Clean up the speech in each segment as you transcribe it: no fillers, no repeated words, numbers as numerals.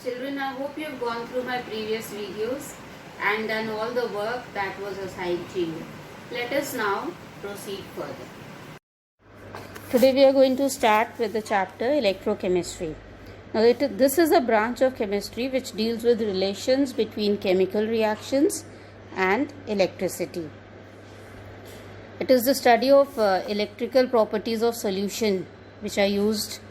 Children, I hope you have gone through my previous videos and done all the work that was assigned to you. Let us now proceed further. Today we are going to start with the chapter electrochemistry. Now this is a branch of chemistry which deals with relations between chemical reactions and electricity. It is the study of electrical properties of solution which are used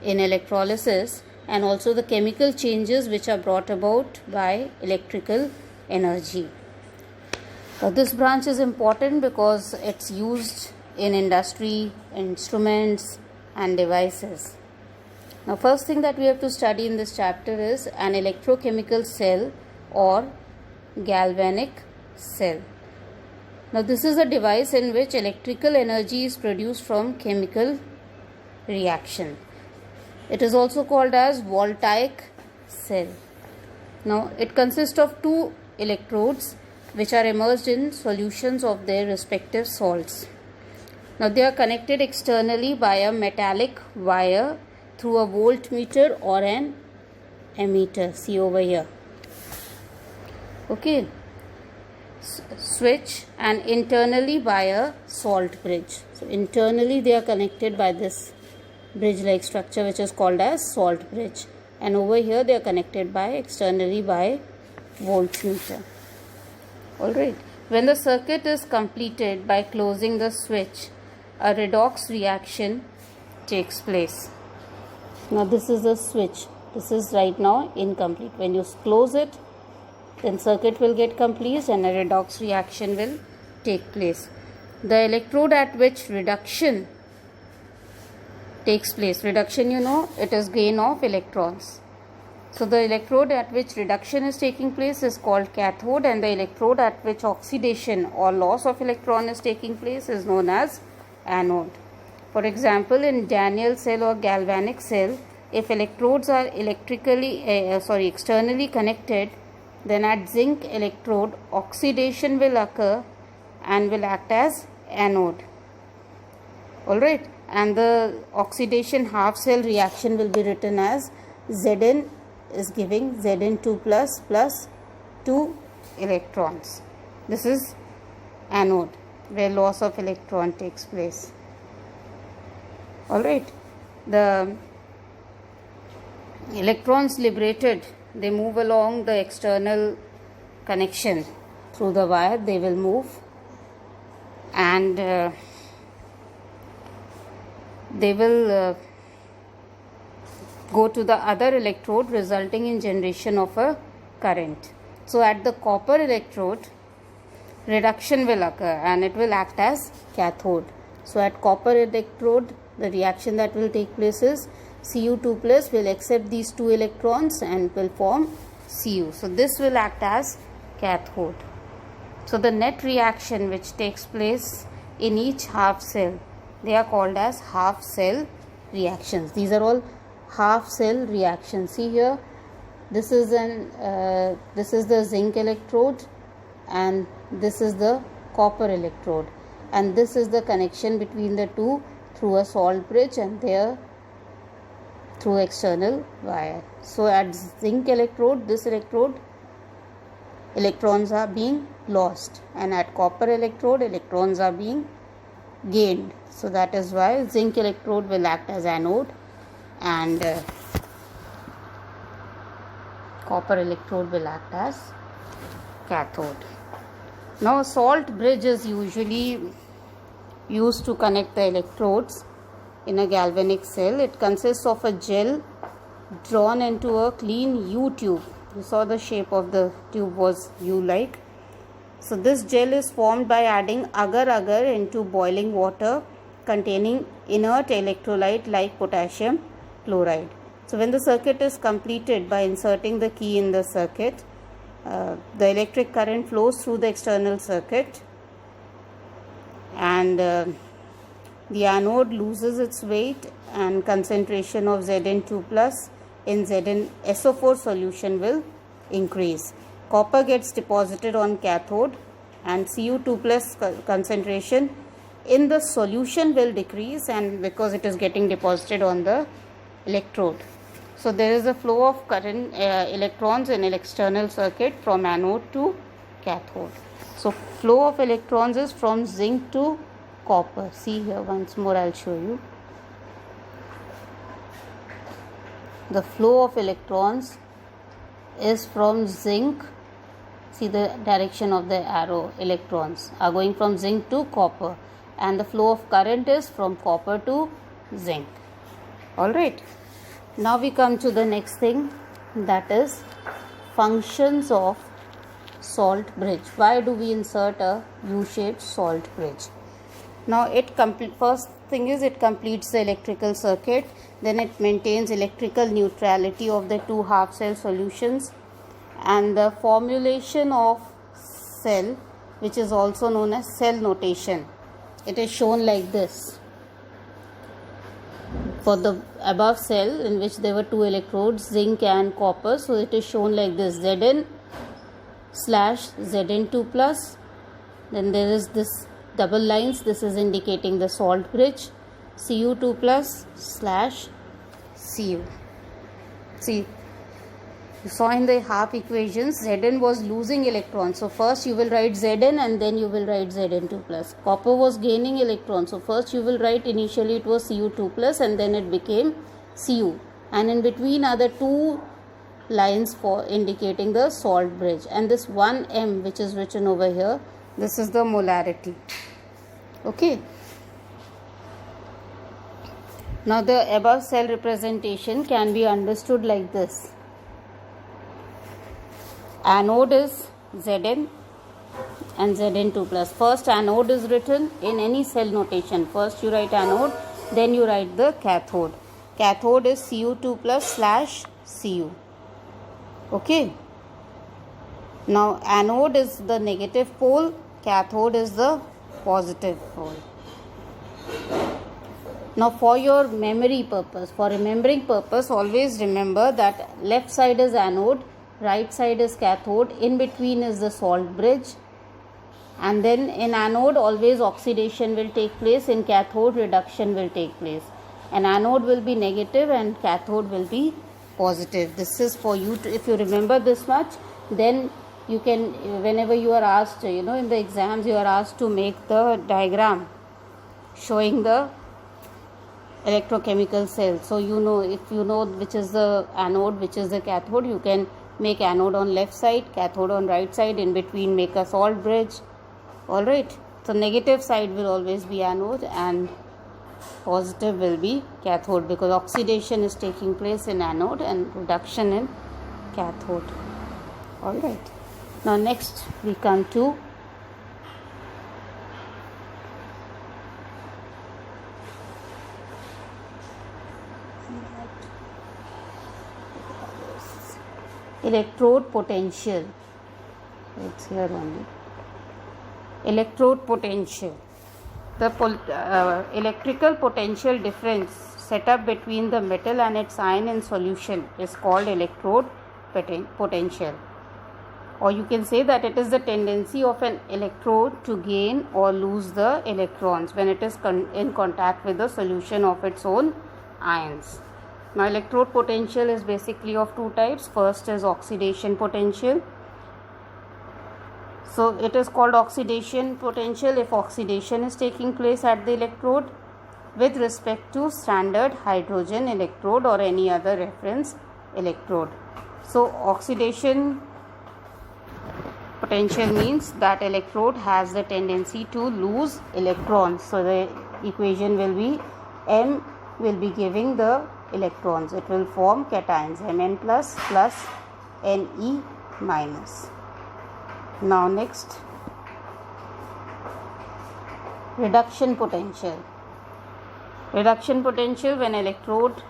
in electrolysis, and also the chemical changes which are brought about by electrical energy. This branch is important because it's used in industry, instruments and devices. Now first thing that we have to study in this chapter is an electrochemical cell or galvanic cell. Now this is a device in which electrical energy is produced from chemical reaction. It is also called as voltaic cell. Now it consists of two electrodes which are immersed in solutions of their respective salts. Now they are connected externally by a metallic wire through a voltmeter or an ammeter. See over here. Okay. Switch, and internally by a salt bridge. So internally they are connected by this bridge like structure which is called as salt bridge, and over here they are connected by externally by voltmeter. Alright, when the circuit is completed by closing the switch, a redox reaction takes place. Now this is the switch. This is right now incomplete. When you close it, then circuit will get complete and a redox reaction will take place. The electrode at which reduction takes place, reduction it is gain of electrons. So the electrode at which reduction is taking place is called cathode, and the electrode at which oxidation or loss of electron is taking place is known as anode. For example, in Daniell cell or galvanic cell, if electrodes are externally connected, then at zinc electrode oxidation will occur and will act as anode. Alright, and the oxidation half cell reaction will be written as Zn is giving Zn2 plus 2 electrons. This is anode where loss of electron takes place. Alright, the electrons liberated, they move along the external connection through the wire. They will move and they will go to the other electrode, resulting in generation of a current. So at the copper electrode, reduction will occur and it will act as cathode. So at copper electrode, the reaction that will take place is Cu2 plus will accept these two electrons and will form Cu. So this will act as cathode. So the net reaction which takes place in each half cell, they are called as half cell reactions. These are all half cell reactions. See here, this is the zinc electrode and this is the copper electrode, and this is the connection between the two through a salt bridge and there through external wire. So at zinc electrode, this electrode, electrons are being lost, and at copper electrode, electrons are being gained. So that is why zinc electrode will act as anode and copper electrode will act as cathode. Now a salt bridge is usually used to connect the electrodes in a galvanic cell. It consists of a gel drawn into a clean U tube. You saw the shape of the tube was U-like. So this gel is formed by adding agar-agar into boiling water containing inert electrolyte like potassium chloride. So when the circuit is completed by inserting the key in the circuit, the electric current flows through the external circuit and the anode loses its weight and concentration of Zn2 plus in ZnSO4 solution will increase. Copper gets deposited on cathode and Cu2 plus concentration in the solution will decrease, and because it is getting deposited on the electrode. So there is a flow of current electrons in an external circuit from anode to cathode. So flow of electrons is from zinc to copper. See here, once more I'll show you. The flow of electrons is from zinc. See the direction of the arrow. Electrons are going from zinc to copper, and the flow of current is from copper to zinc. Alright. Now we come to the next thing, that is functions of salt bridge. Why do we insert a U-shaped salt bridge? Now first thing is it completes the electrical circuit, then it maintains electrical neutrality of the two half cell solutions, and the formulation of cell, which is also known as cell notation. It is shown like this. For the above cell in which there were two electrodes, zinc and copper, so it is shown like this: Zn/Zn2 plus. Then there is this double lines, this is indicating the salt bridge, Cu2 plus /Cu. See, you saw in the half equations Zn was losing electrons, so first you will write Zn and then you will write Zn2 plus. Copper was gaining electrons, so first you will write, initially it was Cu2 plus and then it became Cu, and in between are the two lines for indicating the salt bridge, and this 1m which is written over here, this is the molarity. Okay. Now the above cell representation can be understood like this. Anode is Zn and Zn2 plus. First anode is written in any cell notation. First you write anode, then you write the cathode. Cathode is Cu2 plus /Cu. Okay. Now anode is the negative pole, cathode is the positive pole. Now for your memory purpose, for remembering purpose, always remember that left side is anode, right side is cathode, in between is the salt bridge, and then in anode always oxidation will take place, in cathode reduction will take place. An anode will be negative and cathode will be positive. This is for you to, if you remember this much, then you can, whenever you are asked, in the exams you are asked to make the diagram showing the electrochemical cell. So if you know which is the anode, which is the cathode, you can make anode on left side, cathode on right side, in between make a salt bridge. Alright, so negative side will always be anode and positive will be cathode, because oxidation is taking place in anode and reduction in cathode. Alright, now next we come to electrode potential. It's here only. Electrode potential. The electrical potential difference set up between the metal and its ion in solution is called electrode potential. Or you can say that it is the tendency of an electrode to gain or lose the electrons when it is in contact with the solution of its own ions. Now electrode potential is basically of two types. First is oxidation potential. So it is called oxidation potential if oxidation is taking place at the electrode with respect to standard hydrogen electrode or any other reference electrode. So oxidation potential means that electrode has the tendency to lose electrons. So the equation will be M will be giving the electrons. It will form cations, Mn plus Ne minus. Now next, reduction potential. Reduction potential, when electrode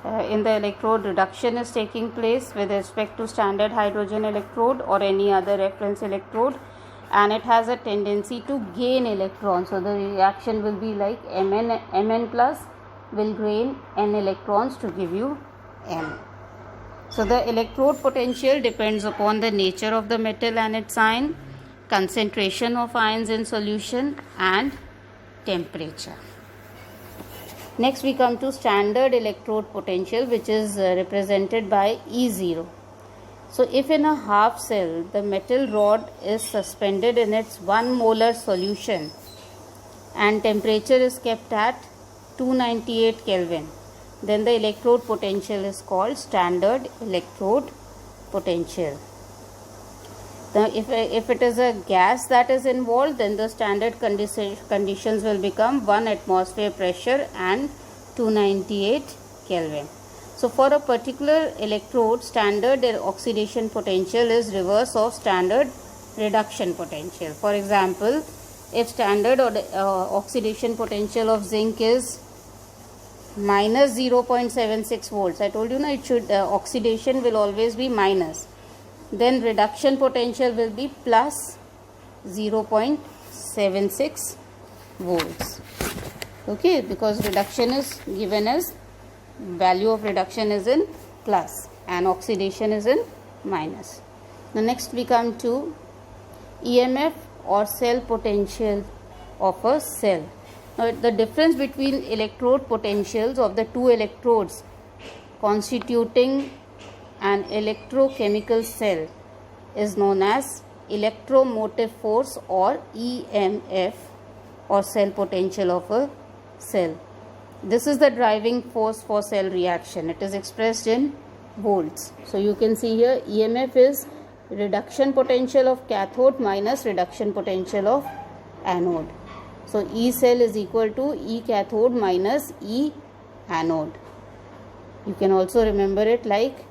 in the electrode reduction is taking place with respect to standard hydrogen electrode or any other reference electrode, and it has a tendency to gain electrons. So the reaction will be like Mn plus will gain N electrons to give you M. So the electrode potential depends upon the nature of the metal and its ion, concentration of ions in solution, and temperature. Next we come to standard electrode potential, which is represented by E0. So if in a half cell the metal rod is suspended in its 1 molar solution and temperature is kept at 298 Kelvin, then the electrode potential is called standard electrode potential. Now if it is a gas that is involved, then the standard conditions will become 1 atmosphere pressure and 298 Kelvin. So for a particular electrode, standard oxidation potential is reverse of standard reduction potential. For example, if standard oxidation potential of zinc is minus 0.76 volts, I told you na, it should oxidation will always be minus, then reduction potential will be plus 0.76 volts. Okay, because reduction is given as value of reduction is in plus and oxidation is in minus. Now next we come to EMF or cell potential of a cell. Now the difference between electrode potentials of the two electrodes constituting an electrochemical cell is known as electromotive force or EMF or cell potential of a cell. This is the driving force for cell reaction. It is expressed in volts. So you can see here EMF is reduction potential of cathode minus reduction potential of anode. So E cell is equal to E cathode minus E anode. You can also remember it like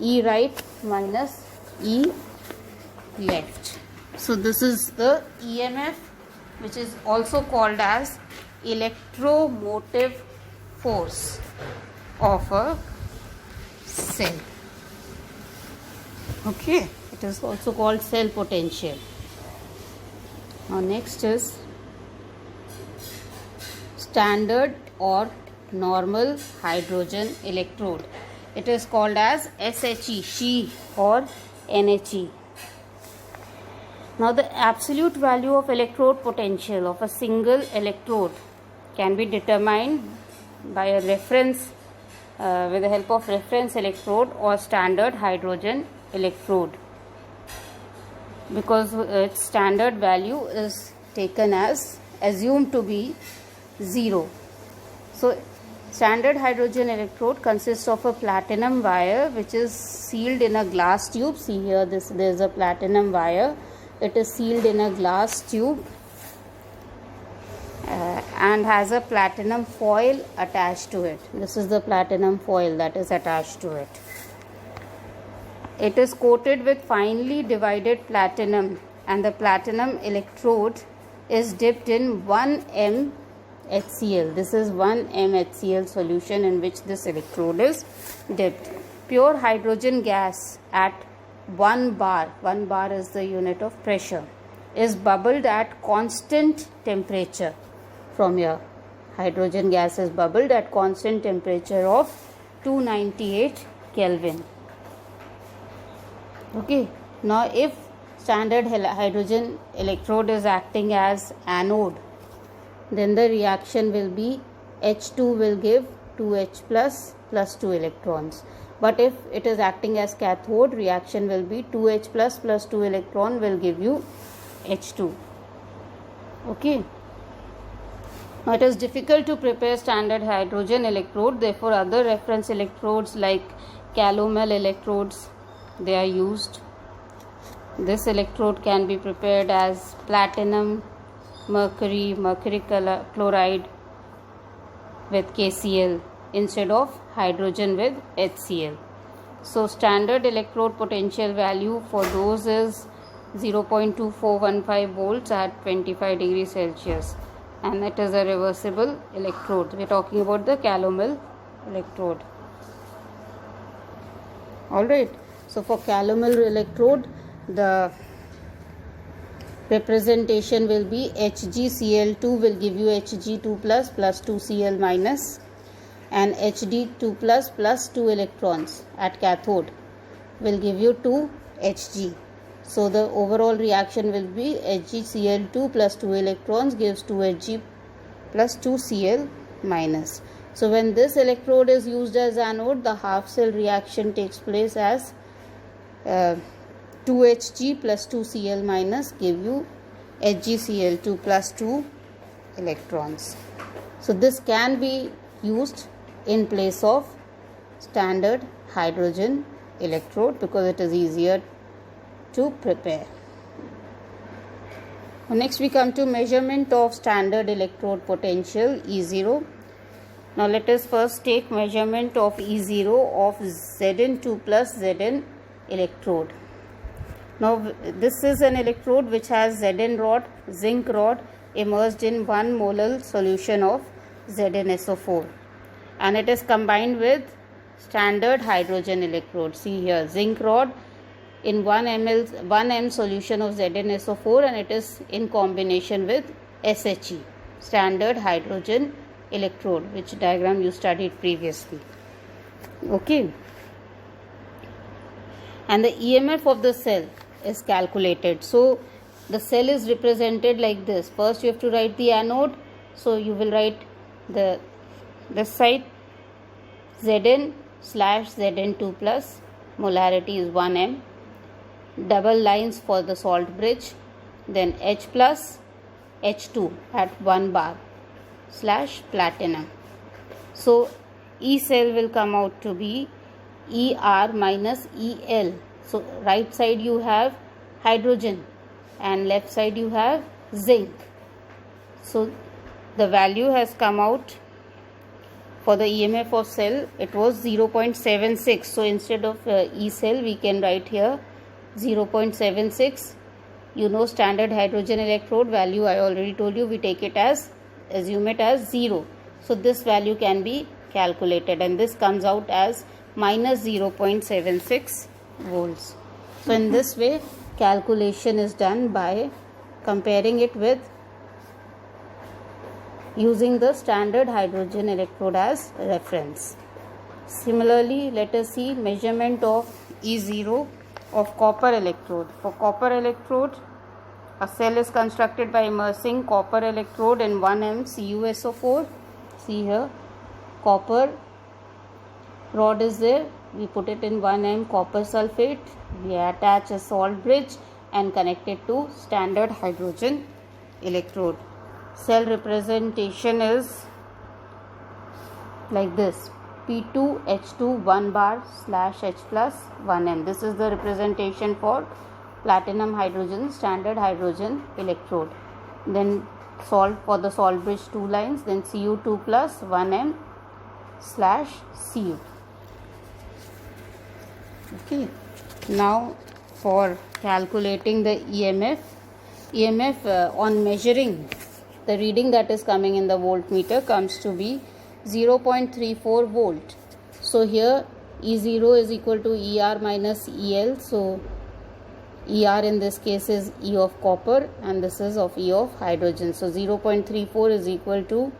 E right minus E left. So this is the EMF, which is also called as electromotive force of a cell. Okay, it is also called cell potential. Now next is standard or normal hydrogen electrode. It is called as SHE, She or NHE. Now the absolute value of electrode potential of a single electrode can be determined by a reference with the help of reference electrode or standard hydrogen electrode, because its standard value is taken as assumed to be 0. So standard hydrogen electrode consists of a platinum wire which is sealed in a glass tube. See here, there is a platinum wire. It is sealed in a glass tube and has a platinum foil attached to it. This is the platinum foil that is attached to it. It is coated with finely divided platinum, and the platinum electrode is dipped in 1 HCl. This is 1 HCl solution in which this electrode is dipped. Pure hydrogen gas at 1 bar is the unit of pressure, is bubbled at constant temperature. From here, hydrogen gas is bubbled at constant temperature of 298 Kelvin. Okay, now if standard hydrogen electrode is acting as anode, then the reaction will be H2 will give 2H plus 2 electrons. But if it is acting as cathode, reaction will be 2H plus 2 electron will give you H2. Okay. Now it is difficult to prepare standard hydrogen electrode, therefore other reference electrodes like calomel electrodes, they are used. This electrode can be prepared as platinum, mercury chloride with KCl instead of hydrogen with HCl. So standard electrode potential value for those is 0.2415 volts at 25 degrees Celsius, and it is a reversible electrode. We are talking about the calomel electrode. Alright, so for calomel electrode, the representation will be HgCl2 will give you Hg2 plus 2Cl minus, and Hd2 plus 2 electrons at cathode will give you 2 Hg. So the overall reaction will be HgCl2 plus 2 electrons gives 2 Hg plus 2 Cl minus. So when this electrode is used as anode, the half cell reaction takes place as 2Hg plus 2Cl minus give you HgCl2 plus 2 electrons. So this can be used in place of standard hydrogen electrode because it is easier to prepare. Next we come to measurement of standard electrode potential E0. Now let us first take measurement of E0 of Zn2 plus Zn electrode. Now this is an electrode which has Zn rod, zinc rod immersed in 1 molar solution of ZnSO4, and it is combined with standard hydrogen electrode. See here, zinc rod in 1 m solution of ZnSO4, and it is in combination with SHE, standard hydrogen electrode, which diagram you studied previously. Okay, and the EMF of the cell is calculated. So the cell is represented like this. First you have to write the anode, so you will write this side Zn slash Zn2 plus, molarity is 1 m, double lines for the salt bridge, then H plus H2 at 1 bar slash platinum. So E cell will come out to be ER minus EL. So right side you have hydrogen and left side you have zinc. So the value has come out for the EMF of cell, it was 0.76. So instead of E cell we can write here 0.76. You know standard hydrogen electrode value, I already told you, we take it as, assume it as 0. So this value can be calculated, and this comes out as minus 0.76 volts. So in this way calculation is done by comparing it with using the standard hydrogen electrode as reference. Similarly, let us see measurement of E0 of copper electrode. For copper electrode, a cell is constructed by immersing copper electrode in 1 m CuSO4. See here, copper rod is there, we put it in 1 m copper sulfate, we attach a salt bridge and connect it to standard hydrogen electrode. Cell representation is like this, P2 H2 1 bar slash H plus 1 m. This is the representation for platinum hydrogen standard hydrogen electrode. Then salt, for the salt bridge 2 lines, then Cu2 plus 1 m slash Cu. Okay, now for calculating the EMF on measuring the reading that is coming in the voltmeter comes to be 0.34 volt. So here E0 is equal to ER minus EL. So ER in this case is E of copper and this is of E of hydrogen. So 0.34 is equal to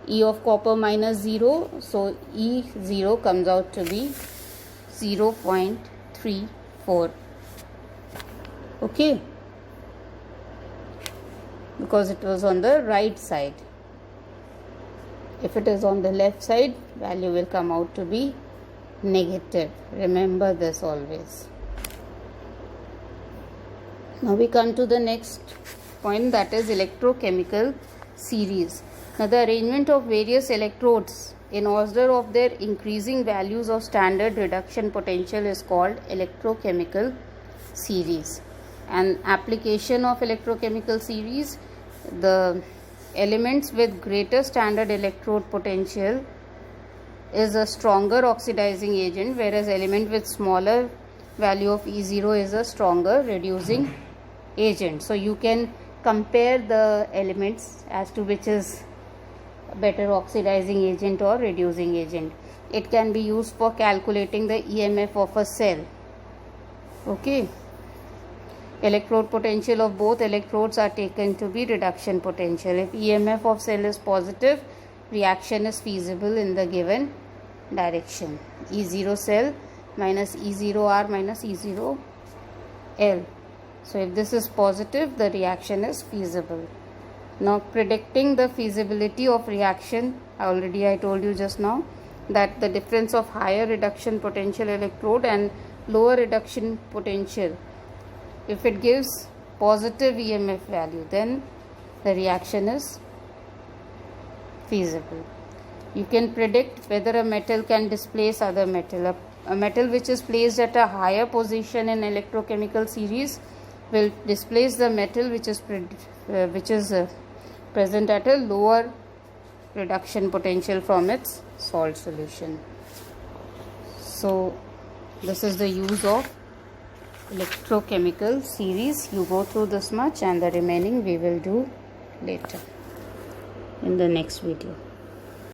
E of copper minus 0. So E0 comes out to be 0.34. Okay, because it was on the right side. If it is on the left side, value will come out to be negative. Remember this always. Now we come to the next point, that is electrochemical series. Now the arrangement of various electrodes in order of their increasing values of standard reduction potential is called electrochemical series. And application of electrochemical series, the elements with greater standard electrode potential is a stronger oxidizing agent, whereas element with smaller value of E0 is a stronger reducing agent. So you can compare the elements as to which is better oxidizing agent or reducing agent. It can be used for calculating the EMF of a cell. Okay, electrode potential of both electrodes are taken to be reduction potential. If EMF of cell is positive, reaction is feasible in the given direction. E0 cell minus E0R minus E0L. So if this is positive, the reaction is feasible. Now predicting the feasibility of reaction, already I told you just now that the difference of higher reduction potential electrode and lower reduction potential, if it gives positive EMF value, then the reaction is feasible. You can predict whether a metal can displace other metal. A metal which is placed at a higher position in electrochemical series will displace the metal which is present at a lower reduction potential from its salt solution. So this is the use of electrochemical series. You go through this much and the remaining we will do later in the next video.